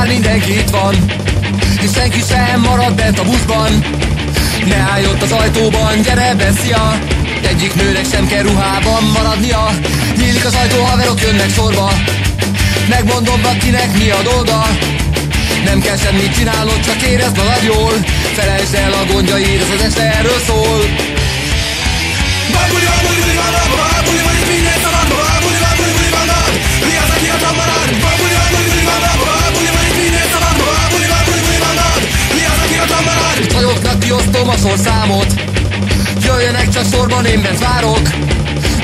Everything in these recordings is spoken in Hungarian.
már mindenki itt van, és senki sem marad bent a buszban. Ne állj ott az ajtóban, gyere be, szia! Egyik nőnek sem kell ruhában maradnia. Nyílik az ajtó, haverok jönnek sorba. Megmondom, akinek mi a dolga. Nem kell semmit csinálnod, csak érezd magad jól. Felejtsd el a gondjaid, ez az este erről szól. Csajoknak kiosztom a sorszámot, jöjjenek csak sorban, én bent várok.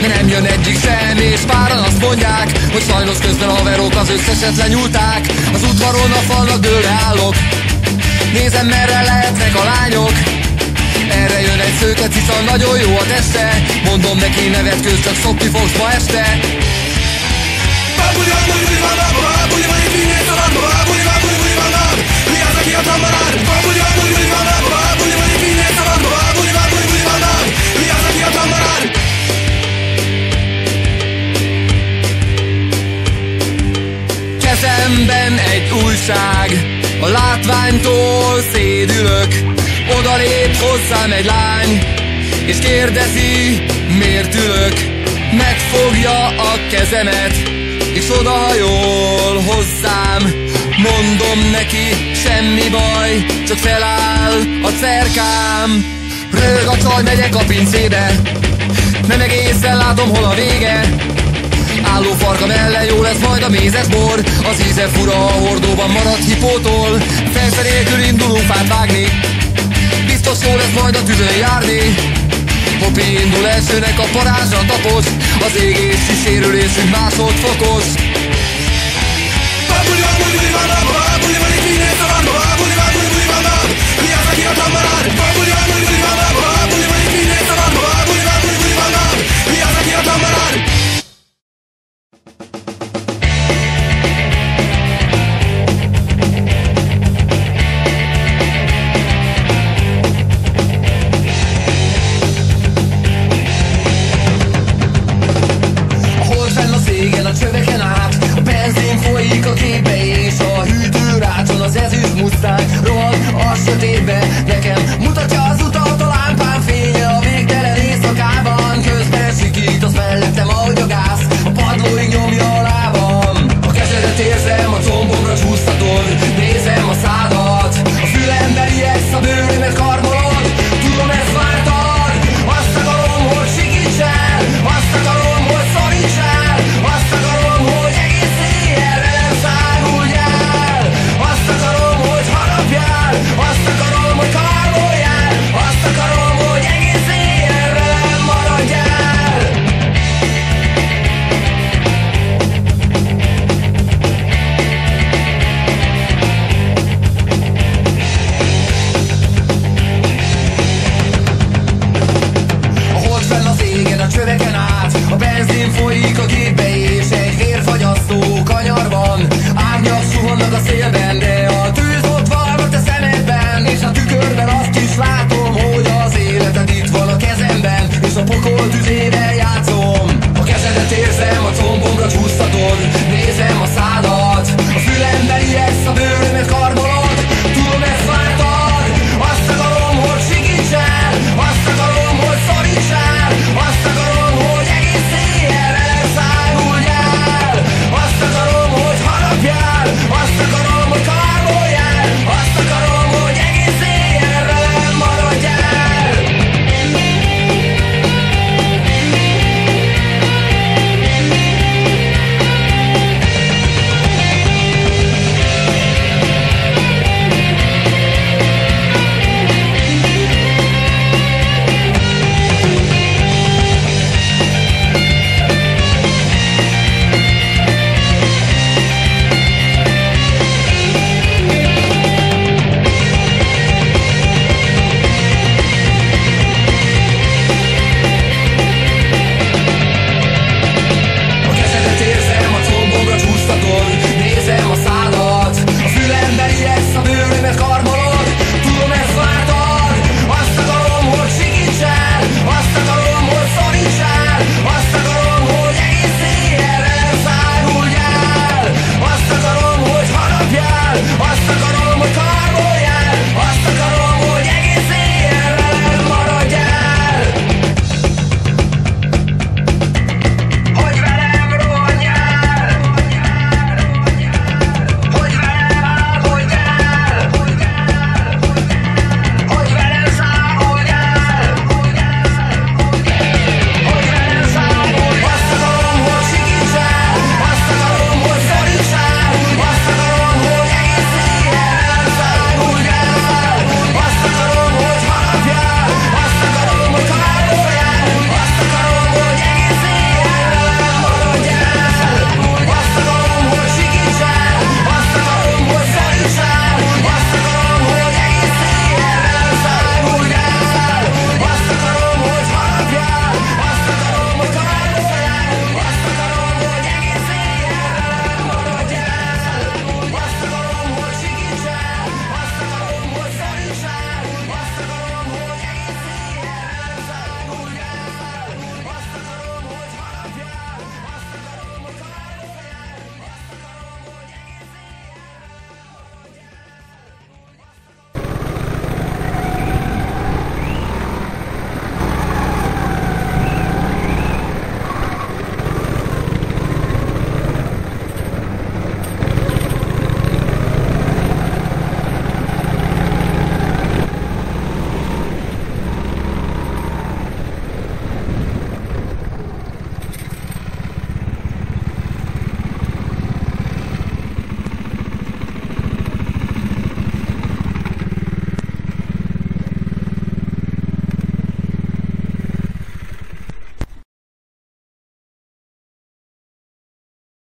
De nem jön egyik sem, és páran azt mondják, hogy sajnos közben a haverok az összeset lenyúlták. Az udvaron a falnak dőlve állok, nézem merre lehetnek a lányok. Erre jön egy szőke cica, nagyon jó a teste. Mondom neki, nevetkőz, csak szopni fogsz ma este. Kezemben egy újság, a látványtól szédülök. Odalép hozzám egy lány, és kérdezi, miért ülök. Megfogja a kezemet, és odahajol hozzám. Mondom neki, semmi baj, csak feláll a cerkám. Röhög a csaj, megyek a pincébe, nem egészen látom, hol a vége. Álló farka mellett jó lesz majd a mézes bor. Az íze fura, a hordóban maradt hipótól. Fejszer nélkül indulunk fát vágni, biztos jó lesz majd a tüzön járni. Hopi indul elsőnek, a parázsra tapoz, az égési sérülésünk másodfokos.